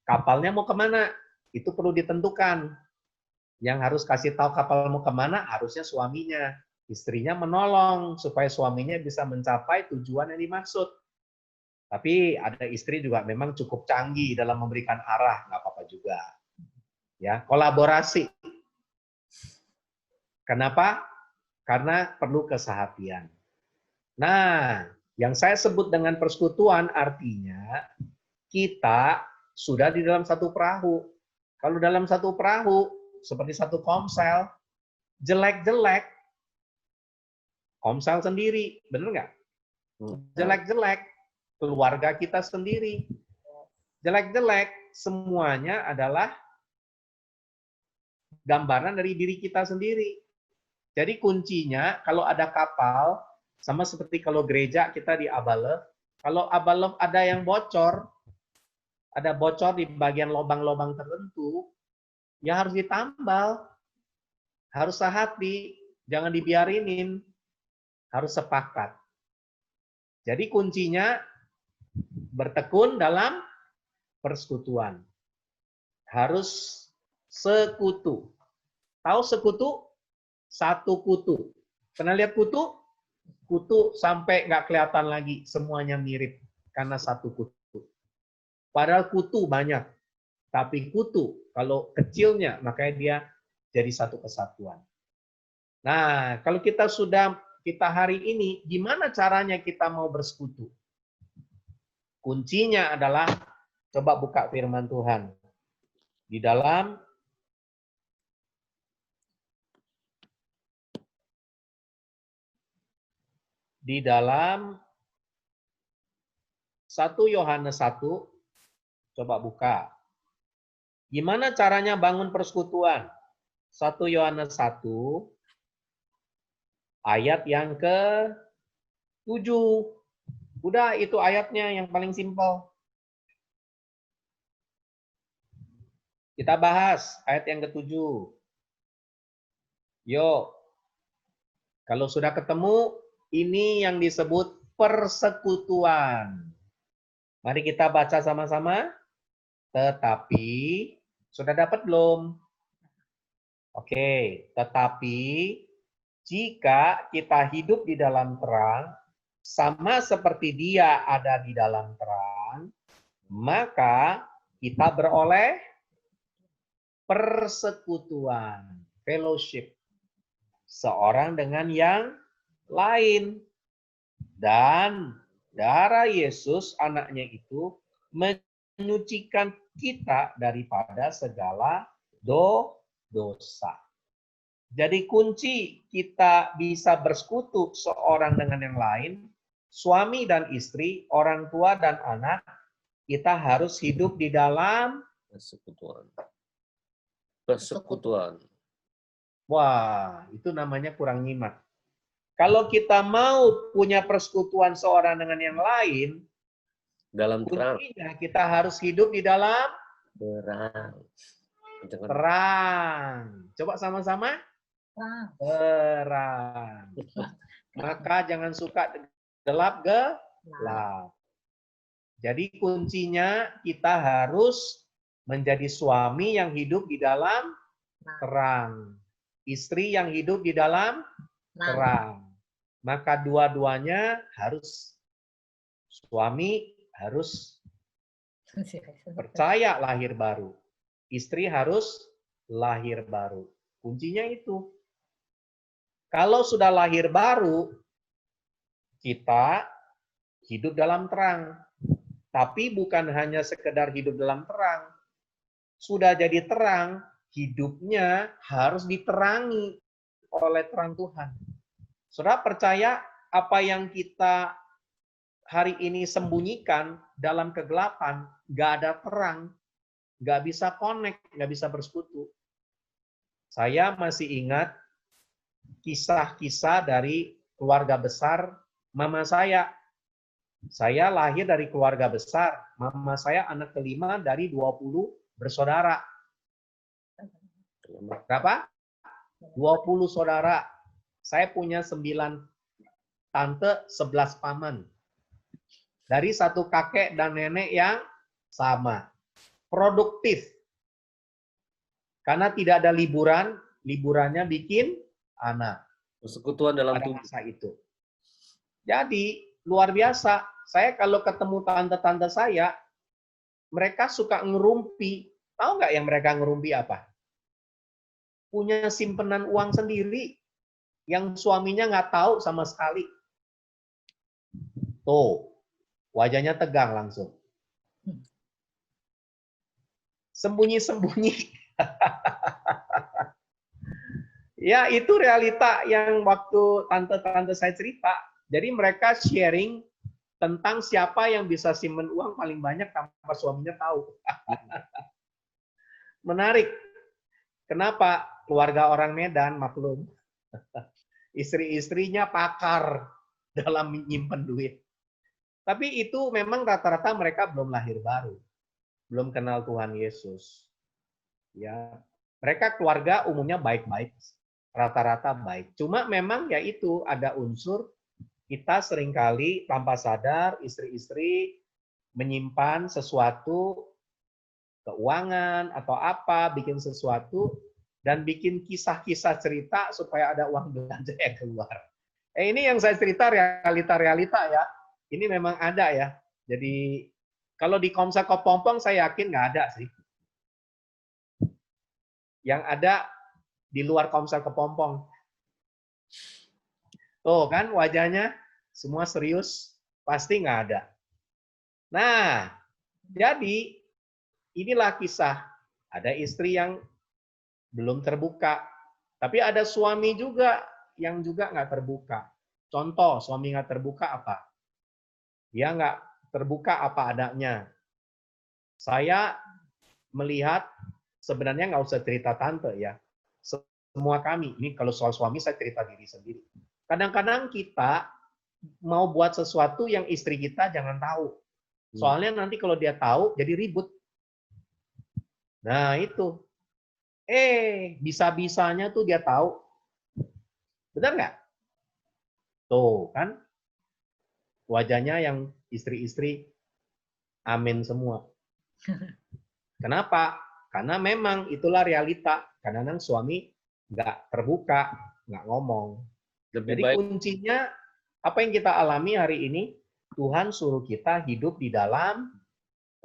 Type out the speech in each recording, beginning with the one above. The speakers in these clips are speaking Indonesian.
Kapalnya mau kemana? Itu perlu ditentukan. Yang harus kasih tahu kapal mau kemana harusnya suaminya. Istrinya menolong supaya suaminya bisa mencapai tujuan yang dimaksud. Tapi ada istri juga memang cukup canggih dalam memberikan arah, nggak apa-apa juga. Ya, kolaborasi. Kenapa? Karena perlu kesehatian. Nah, yang saya sebut dengan persekutuan artinya kita sudah di dalam satu perahu. Kalau dalam satu perahu, seperti satu komsel, jelek-jelek, komsel sendiri, benar nggak? Jelek-jelek, keluarga kita sendiri. Jelek-jelek, semuanya adalah gambaran dari diri kita sendiri. Jadi kuncinya, kalau ada kapal, sama seperti kalau gereja kita di Abalef, kalau Abalef ada yang bocor, ada bocor di bagian lubang-lubang tertentu, ya harus ditambal, harus sehati, jangan dibiarinin, harus sepakat. Jadi kuncinya bertekun dalam persekutuan. Harus sekutu. Tahu sekutu? Satu kutu. Pernah lihat kutu? Kutu sampai nggak kelihatan lagi, semuanya mirip karena satu kutu. Padahal kutu banyak, tapi kutu kalau kecilnya makanya dia jadi satu kesatuan. Nah, kalau kita hari ini, gimana caranya kita mau bersekutu? Kuncinya adalah, coba buka firman Tuhan. Di dalam 1 Yohanes 1, coba buka. Gimana caranya bangun persekutuan? 1 Yohanes 1, ayat yang ke-7. Udah, itu ayatnya yang paling simpel. Kita bahas ayat yang ke-7. Yuk. Kalau sudah ketemu, ini yang disebut persekutuan. Mari kita baca sama-sama. Tetapi, sudah dapat belum? Oke, tetapi jika kita hidup di dalam terang, sama seperti Dia ada di dalam terang, maka kita beroleh persekutuan, fellowship, seorang dengan yang lain. Dan darah Yesus, anaknya itu, menyucikan kita daripada segala dosa. Jadi kunci kita bisa bersekutu seorang dengan yang lain, suami dan istri, orang tua dan anak, kita harus hidup di dalam Persekutuan. Persekutuan. Wah, itu namanya kurang nyimak. Kalau kita mau punya persekutuan seorang dengan yang lain, Dalam terang. kuncinya kita harus hidup di dalam Terang. terang. Coba sama-sama. Terang. Maka jangan suka gelap. Jadi kuncinya kita harus menjadi suami yang hidup di dalam terang. Istri yang hidup di dalam terang. Maka dua-duanya harus, suami harus percaya lahir baru. Istri harus lahir baru. Kuncinya itu. Kalau sudah lahir baru, kita hidup dalam terang. Tapi bukan hanya sekedar hidup dalam terang. Sudah jadi terang, hidupnya harus diterangi oleh terang Tuhan. Saudara percaya apa yang kita hari ini sembunyikan dalam kegelapan, nggak ada terang, nggak bisa connect, nggak bisa bersekutu. Saya masih ingat kisah-kisah dari keluarga besar mama saya. Saya lahir dari keluarga besar. Mama saya anak kelima dari 20 bersaudara. Berapa? 20 saudara. Saya punya 9 tante, 11 paman. Dari satu kakek dan nenek yang sama. produktif. Karena tidak ada liburan, liburannya bikin anak Persekutuan dalam pada tubuh. masa itu. Jadi, luar biasa. Saya kalau ketemu tante-tante saya, mereka suka ngerumpi. Tahu nggak yang mereka ngerumpi apa? Punya simpenan uang sendiri yang suaminya nggak tahu sama sekali. Tuh, wajahnya tegang langsung. Sembunyi-sembunyi. Ya, itu realita yang waktu tante-tante saya cerita. Jadi mereka sharing tentang siapa yang bisa simpen uang paling banyak tanpa suaminya tahu. Menarik. Kenapa? Keluarga orang Medan, maklum. Istri-istrinya pakar dalam menyimpan duit. Tapi itu memang rata-rata mereka belum lahir baru. Belum kenal Tuhan Yesus. Ya, mereka keluarga umumnya baik-baik. Rata-rata baik. Cuma memang ya itu ada unsur kita seringkali tanpa sadar istri-istri menyimpan sesuatu keuangan atau apa, bikin sesuatu dan bikin kisah-kisah cerita supaya ada uang belanja yang keluar. Ini yang saya cerita realita-realita ya. Ini memang ada ya. Jadi kalau di Komsel Kepompong saya yakin nggak ada sih. Yang ada di luar Komsel Kepompong. Tuh kan wajahnya semua serius, pasti nggak ada. Nah, jadi inilah kisah. Ada istri yang belum terbuka, tapi ada suami juga yang juga nggak terbuka. Contoh, suami nggak terbuka apa? Dia nggak terbuka apa adanya. Saya melihat sebenarnya nggak usah cerita tante ya. Semua kami, ini kalau soal suami saya cerita diri sendiri. Kadang-kadang kita mau buat sesuatu yang istri kita jangan tahu. Soalnya nanti kalau dia tahu jadi ribut. Nah itu. Bisa-bisanya tuh dia tahu. Benar nggak? Tuh kan. Wajahnya yang istri-istri amin semua. Kenapa? Karena memang itulah realita. Kadang-kadang suami nggak terbuka, nggak ngomong. Lebih Jadi baik kuncinya apa yang kita alami hari ini, Tuhan suruh kita hidup di dalam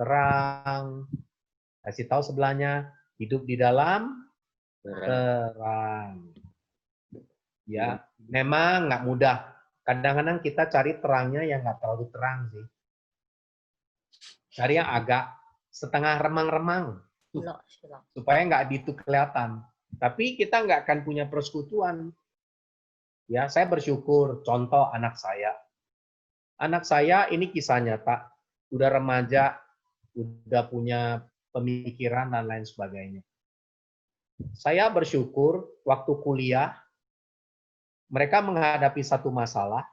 terang. Kasih tahu sebelahnya, hidup di dalam terang. Ya, memang nggak mudah. Kadang-kadang kita cari terangnya yang nggak terlalu terang sih. Cari yang agak setengah remang-remang. Supaya nggak itu kelihatan. Tapi kita nggak akan punya persekutuan. Ya, saya bersyukur. Contoh anak saya. Anak saya ini kisah nyata. Udah remaja, udah punya pemikiran dan lain sebagainya. Saya bersyukur waktu kuliah, mereka menghadapi satu masalah,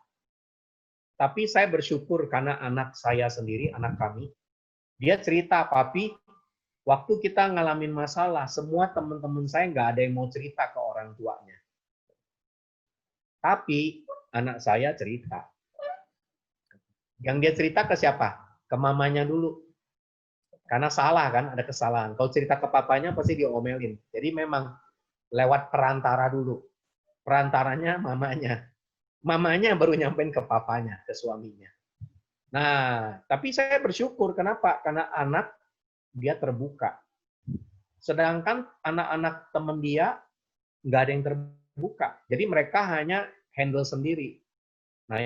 tapi saya bersyukur karena anak saya sendiri, anak kami, dia cerita, papi, waktu kita ngalamin masalah, semua teman-teman saya nggak ada yang mau cerita ke orang tuanya. Tapi anak saya cerita. Yang dia cerita ke siapa? Ke mamanya dulu. Karena salah kan, ada kesalahan. Kalau cerita ke papanya pasti diomelin. Jadi memang lewat perantara dulu. Perantaranya mamanya. Mamanya baru nyampein ke papanya, ke suaminya. Nah, tapi saya bersyukur. Kenapa? Karena anak dia terbuka. Sedangkan anak-anak teman dia nggak ada yang terbuka. Jadi mereka hanya handle sendiri. Nah,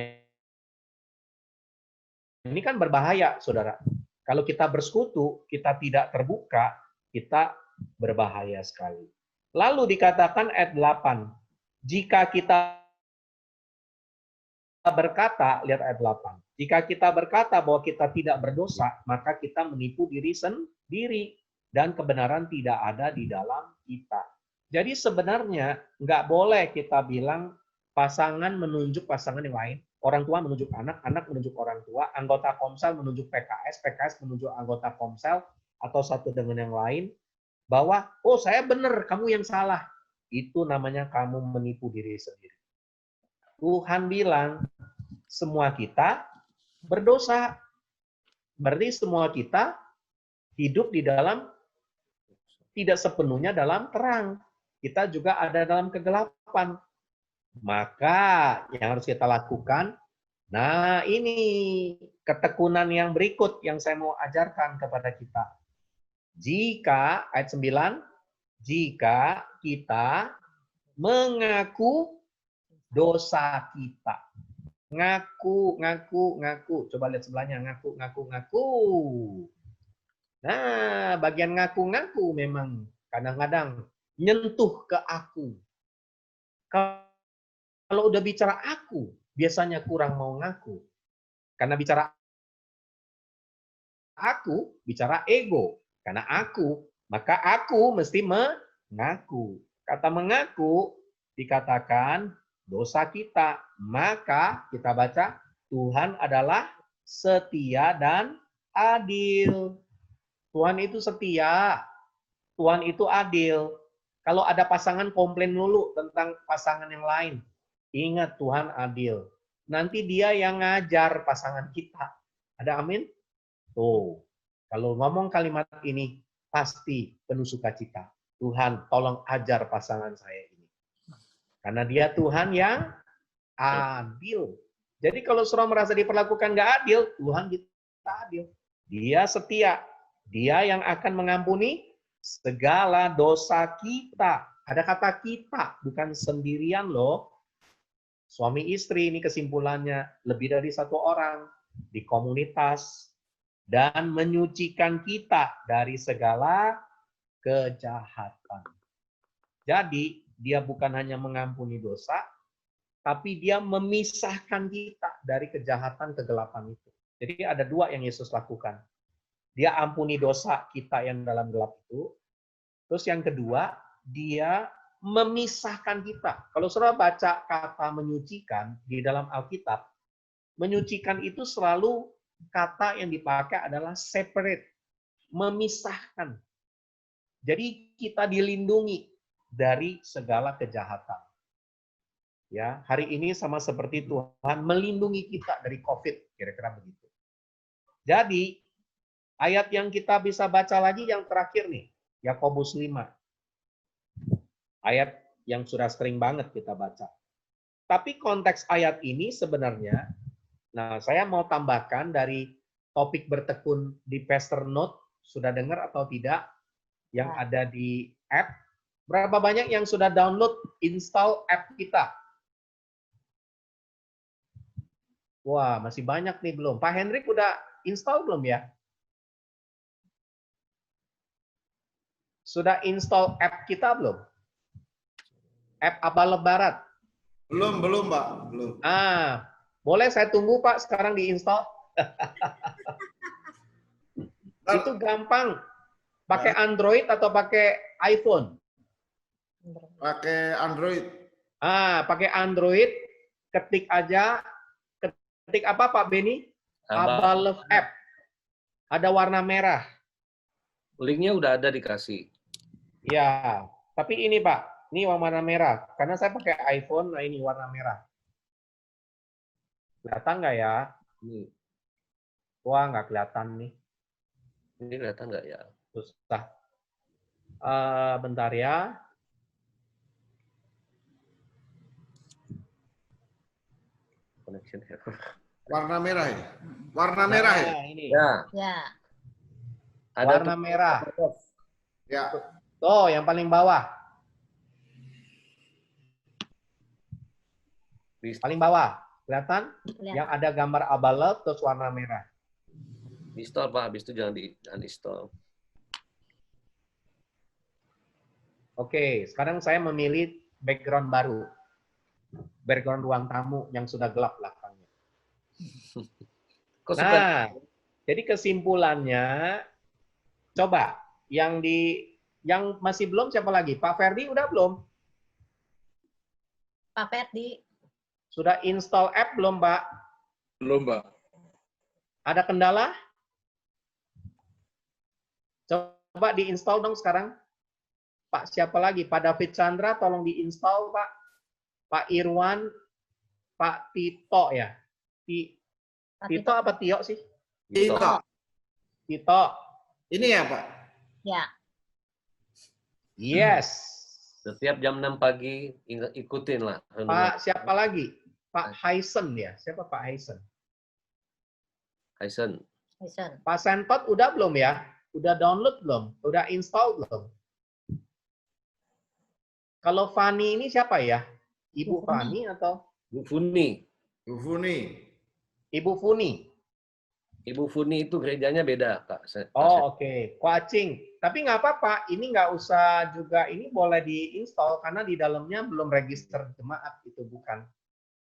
ini kan berbahaya, saudara. Kalau kita bersekutu, kita tidak terbuka, kita berbahaya sekali. Lalu dikatakan ayat 8, jika kita berkata, lihat ayat 8, jika kita berkata bahwa kita tidak berdosa, maka kita menipu diri sendiri, dan kebenaran tidak ada di dalam kita. Jadi sebenarnya nggak boleh kita bilang pasangan menunjuk pasangan yang lain, orang tua menunjuk anak, anak menunjuk orang tua, anggota Komsel menunjuk PKS, PKS menunjuk anggota Komsel, atau satu dengan yang lain, bahwa, oh saya benar, kamu yang salah. Itu namanya kamu menipu diri sendiri. Tuhan bilang, semua kita berdosa. Berarti semua kita hidup di dalam tidak sepenuhnya dalam terang. Kita juga ada dalam kegelapan. Maka yang harus kita lakukan, nah ini ketekunan yang berikut yang saya mau ajarkan kepada kita. Jika, ayat 9, jika kita mengaku dosa kita. Ngaku, ngaku, ngaku. Coba lihat sebelahnya, ngaku, ngaku, ngaku. Nah, bagian ngaku-ngaku memang kadang-kadang nyentuh ke aku. Kalau udah bicara aku, biasanya kurang mau ngaku. Karena bicara aku, bicara ego. Karena aku, maka aku mesti mengaku. Kata mengaku dikatakan dosa kita. Maka kita baca, Tuhan adalah setia dan adil. Tuhan itu setia. Tuhan itu adil. Kalau ada pasangan komplain dulu tentang pasangan yang lain, ingat Tuhan adil. Nanti dia yang ngajar pasangan kita. Ada amin? Tuh, kalau ngomong kalimat ini, pasti penuh sukacita. Tuhan, tolong ajar pasangan saya ini. Karena dia Tuhan yang adil. Jadi kalau saudara merasa diperlakukan nggak adil, Tuhan kita adil. Dia setia. Dia yang akan mengampuni segala dosa kita. Ada kata kita, bukan sendirian loh. Suami istri ini kesimpulannya lebih dari satu orang di komunitas dan menyucikan kita dari segala kejahatan. Jadi dia bukan hanya mengampuni dosa, tapi dia memisahkan kita dari kejahatan kegelapan itu. Jadi ada dua yang Yesus lakukan. Dia ampuni dosa kita yang dalam gelap itu. Terus yang kedua, dia memisahkan kita. Kalau saudara baca kata menyucikan di dalam Alkitab, menyucikan itu selalu kata yang dipakai adalah separate, memisahkan. Jadi kita dilindungi dari segala kejahatan. Ya, hari ini sama seperti Tuhan melindungi kita dari COVID, kira-kira begitu. Jadi ayat yang kita bisa baca lagi yang terakhir nih, Yakobus 5. Ayat yang sudah sering banget kita baca. Tapi konteks ayat ini sebenarnya, nah saya mau tambahkan dari topik bertekun di Pastor Note, sudah dengar atau tidak, yang ada di app. Berapa banyak yang sudah download, install app kita? Wah, masih banyak nih belum. Pak Hendrik udah install belum ya? Sudah install app kita belum? App Abal Barat. Belum, Pak. Belum. Boleh saya tunggu, Pak, sekarang diinstal? Itu gampang. Pakai Android atau pakai iPhone? Pakai Android. Pakai Android, ketik aja. Ketik apa, Pak Beni? Abal App. Ada warna merah. Linknya udah ada dikasih. Ya, tapi ini Pak, ini warna merah. Karena saya pakai iPhone, nah ini warna merah. Kelihatan nggak ya? Ini, Wah, nggak kelihatan nih. ini kelihatan nggak ya? Susah. Bentar ya. Connection error. Warna merah ya? Warna merah ya? Ini. Ya. Ada Warna merah. Ya. Tuh, yang paling bawah. Paling bawah. Kelihatan? Yang ada gambar Abal terus warna merah. Install, Pak. Habis itu jangan di-uninstall. Oke, sekarang saya memilih background baru. Background ruang tamu yang sudah gelap belakangnya. Kok suka? Nah, jadi kesimpulannya, coba yang masih belum siapa lagi? Pak Ferdi udah belum? Pak Ferdi. Sudah install app belum, Pak? Belum, Pak. Ada kendala? Coba diinstal dong sekarang. Pak siapa lagi? Pak David Chandra tolong diinstal, Pak. Pak Irwan, Pak Tito ya. Tito apa Tio sih? Tito. Tito. Ini ya, Pak? Ya. Yes. Setiap jam 6 pagi ikutin lah. Pak siapa lagi? Pak Haisen ya. Siapa Pak Haisen? Tyson. Listen. Pak Sentot udah belum ya? Udah download belum? Udah install belum? Kalau Fani ini siapa ya? Ibu Bu Funi. Fani atau Bu Funi. Bu Funi. Ibu Funi? Ibu Funi itu gerejanya beda, Kak. Oh, oke. Kuacing. Tapi nggak apa-apa. Ini nggak usah juga. Ini boleh diinstal karena di dalamnya belum register jemaat. Itu bukan.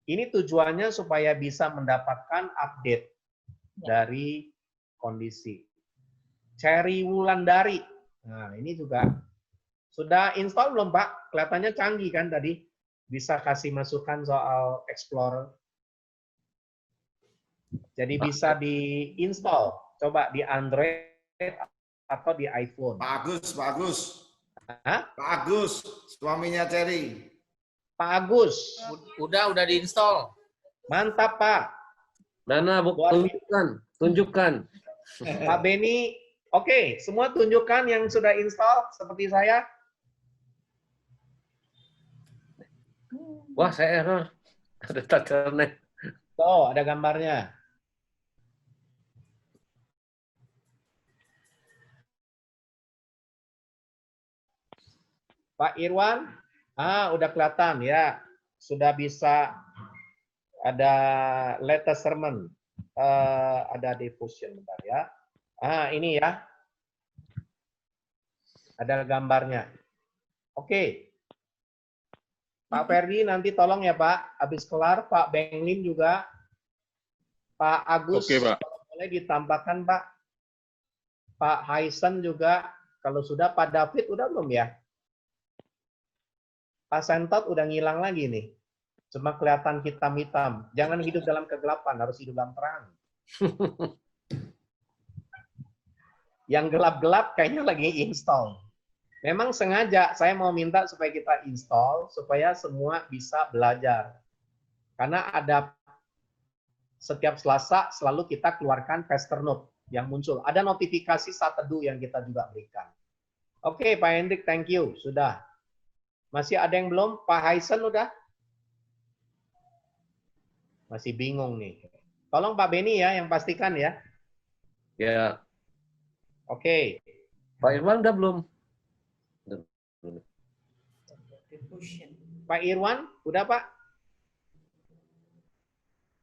Ini tujuannya supaya bisa mendapatkan update dari kondisi. Cherry Wulandari. Nah, ini juga. Sudah install belum, Pak? Kelihatannya canggih kan tadi? Bisa kasih masukan soal Explorer. Jadi bisa diinstal. Coba di Android atau di iPhone. Pak Agus, Pak Agus. Hah? Pak Agus, suaminya Cherry. Pak Agus. Udah diinstal. Mantap, Pak. Mana, Bu? Tunjukkan. Pak Beni. Oke, semua tunjukkan yang sudah install seperti saya. Wah, saya error. Ada internet. Tuh, ada gambarnya. Pak Irwan, udah kelihatan ya, sudah bisa ada letter sermon, ada diffusion bentar ya. Ini ya, ada gambarnya. Oke, Pak Ferdi nanti tolong ya Pak, habis kelar Pak Benglin juga, Pak Agus, Oke, Pak. kalau boleh ditambahkan Pak, Pak Haisen juga, kalau sudah Pak David udah belum ya? Pak Sentot udah ngilang lagi nih. Cuma kelihatan hitam-hitam. Jangan hidup dalam kegelapan, harus hidup dalam terang. Yang gelap-gelap kayaknya lagi install. Memang sengaja saya mau minta supaya kita install, supaya semua bisa belajar. Karena ada setiap Selasa selalu kita keluarkan Pastor Note yang muncul. Ada notifikasi saat teduh yang kita juga berikan. Oke, Pak Hendrik, thank you. Sudah. Masih ada yang belum? Pak Haisen udah? Masih bingung nih. Tolong Pak Beni ya, yang pastikan ya. Ya. Oke. Pak Irwan udah belum? Pak Irwan, udah Pak?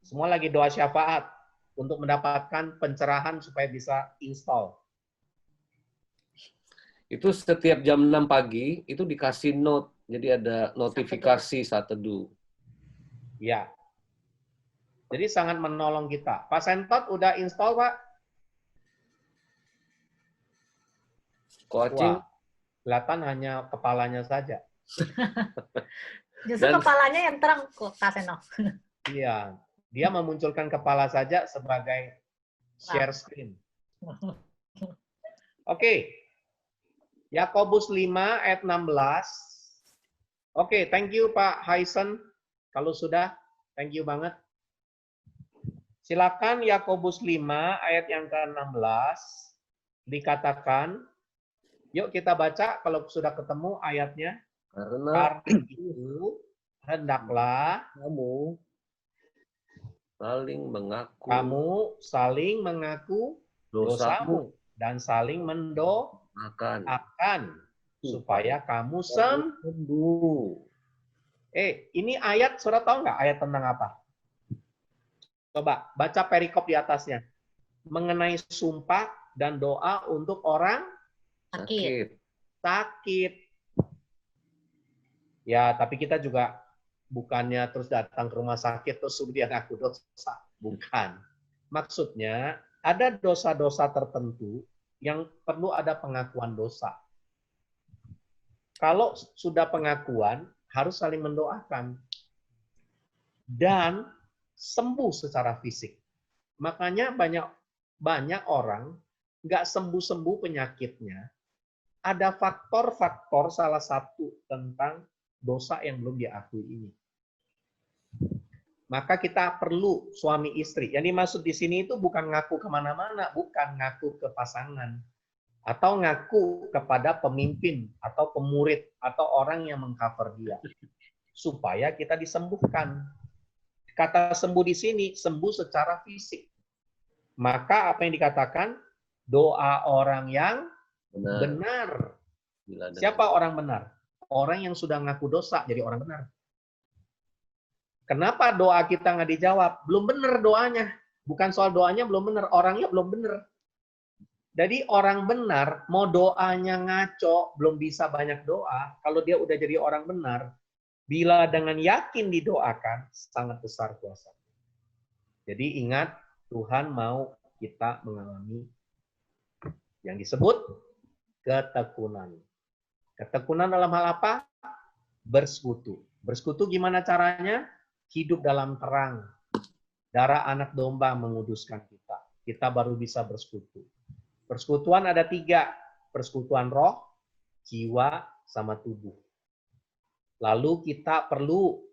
Semua lagi doa syafaat untuk mendapatkan pencerahan supaya bisa install. Itu setiap jam 6 pagi, itu dikasih note. Jadi ada notifikasi saat teduh. Ya. Jadi sangat menolong kita. Pak Sentot udah install, Pak? Coaching. Wah, kelihatan hanya kepalanya saja. Justru kepalanya yang terang kok, Kak Seno. Iya. Dia memunculkan kepala saja sebagai share screen. Oke. Yakobus 5 ayat 16. Oke, thank you Pak Haisen. Kalau sudah, thank you banget. Silakan Yakobus 5 ayat yang ke-16 dikatakan. Yuk kita baca kalau sudah ketemu ayatnya. Karena itu hendaklah kamu saling mengaku dosamu dan saling mendoakan supaya kamu sembuh. Ini ayat, saudara tahu nggak ayat tentang apa? Coba baca perikop di atasnya. Mengenai sumpah dan doa untuk orang sakit. Ya, tapi kita juga bukannya terus datang ke rumah sakit terus suruh dia ngaku dosa. Bukan. Maksudnya ada dosa-dosa tertentu yang perlu ada pengakuan dosa. Kalau sudah pengakuan, harus saling mendoakan. Dan sembuh secara fisik. Makanya banyak orang nggak sembuh-sembuh penyakitnya. Ada faktor-faktor salah satu tentang dosa yang belum diakui ini. Maka kita perlu suami istri. Yang dimaksud di sini itu bukan ngaku kemana-mana, bukan ngaku ke pasangan. atau ngaku kepada pemimpin atau pemurid atau orang yang mengcover dia supaya kita disembuhkan. Kata sembuh di sini sembuh secara fisik. Maka apa yang dikatakan? Doa orang yang benar. Bila dengan- Siapa orang benar? Orang yang sudah ngaku dosa jadi orang benar. Kenapa doa kita nggak dijawab? Belum benar doanya. Bukan soal doanya belum benar, orangnya belum benar. Jadi orang benar, mau doanya ngaco, belum bisa banyak doa. Kalau dia udah jadi orang benar, bila dengan yakin didoakan, sangat besar kuasa. Jadi ingat, Tuhan mau kita mengalami yang disebut ketekunan. Ketekunan dalam hal apa? Bersekutu. Bersekutu gimana caranya? Hidup dalam terang. Darah anak domba menguduskan kita. Kita baru bisa bersekutu. Persekutuan ada 3. Persekutuan roh, jiwa, sama tubuh. Lalu kita perlu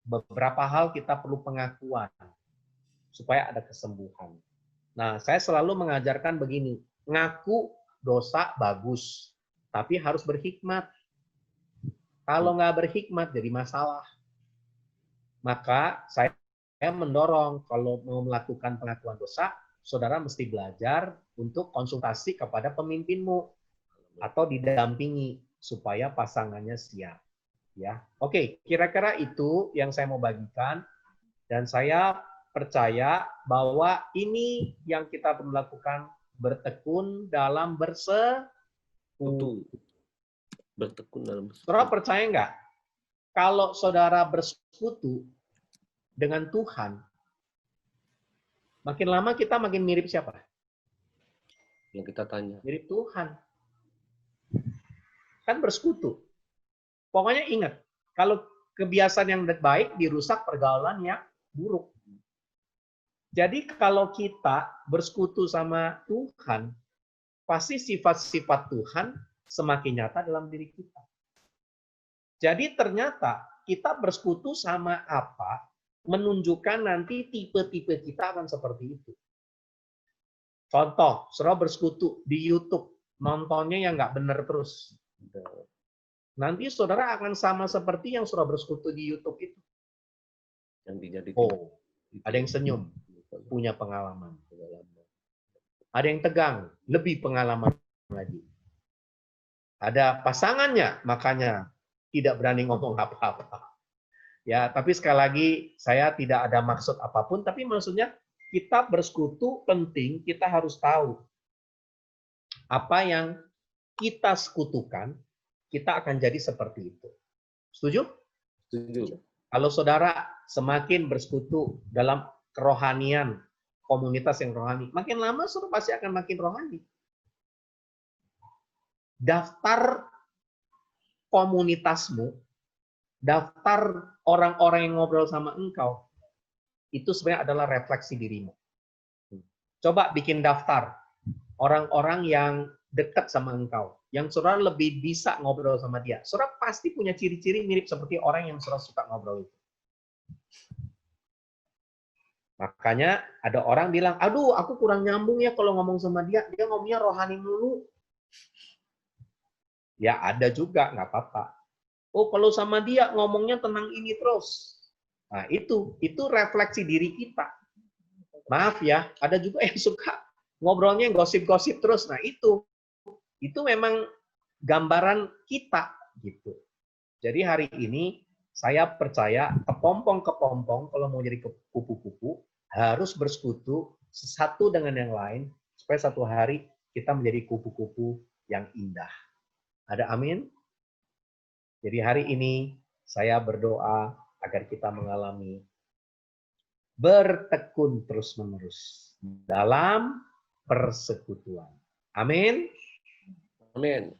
beberapa hal, kita perlu pengakuan supaya ada kesembuhan. Nah, saya selalu mengajarkan begini, ngaku dosa bagus, tapi harus berhikmat. Kalau nggak berhikmat jadi masalah. Maka saya mendorong kalau mau melakukan pengakuan dosa, saudara mesti belajar untuk konsultasi kepada pemimpinmu atau didampingi supaya pasangannya siap. Ya, oke, kira-kira itu yang saya mau bagikan, dan saya percaya bahwa ini yang kita perlu lakukan, bertekun dalam bersekutu. Bertekun dalam Saudara percaya nggak? Kalau saudara bersekutu dengan Tuhan, makin lama kita makin mirip siapa? yang kita tanya. Mirip Tuhan. Kan bersekutu. Pokoknya ingat, kalau kebiasaan yang baik dirusak pergaulan yang buruk. Jadi kalau kita bersekutu sama Tuhan, pasti sifat-sifat Tuhan semakin nyata dalam diri kita. Jadi ternyata kita bersekutu sama apa, menunjukkan nanti tipe-tipe kita akan seperti itu. Contoh, saudara bersekutu di YouTube, nontonnya yang nggak benar terus. Nanti saudara akan sama seperti yang saudara bersekutu di YouTube itu. Yang dijadikan. Oh, ada yang senyum, punya pengalaman. Ada yang tegang, lebih pengalaman lagi. Ada pasangannya, makanya tidak berani ngomong apa-apa. Ya, tapi sekali lagi saya tidak ada maksud apapun, tapi maksudnya kita bersekutu penting, kita harus tahu apa yang kita sekutukan, kita akan jadi seperti itu. Setuju? Setuju. Kalau saudara semakin bersekutu dalam kerohanian, komunitas yang rohani, makin lama saudara pasti akan makin rohani. Daftar komunitasmu, daftar orang-orang yang ngobrol sama engkau, itu sebenarnya adalah refleksi dirimu. Coba bikin daftar orang-orang yang dekat sama engkau, yang saudara lebih bisa ngobrol sama dia. Saudara pasti punya ciri-ciri mirip seperti orang yang saudara suka ngobrol itu. Makanya ada orang bilang, aduh aku kurang nyambung ya kalau ngomong sama dia, dia ngomongnya rohani mulu. Ya ada juga, nggak apa-apa. Oh kalau sama dia ngomongnya tentang ini terus. Nah itu refleksi diri kita. Maaf ya, ada juga yang suka ngobrolnya gosip-gosip terus. Nah itu memang gambaran kita gitu. Jadi hari ini saya percaya kepompong-kepompong kalau mau jadi kupu-kupu harus bersekutu satu dengan yang lain supaya satu hari kita menjadi kupu-kupu yang indah. Ada amin? Jadi hari ini saya berdoa agar kita mengalami bertekun terus-menerus dalam persekutuan. Amin. Amin.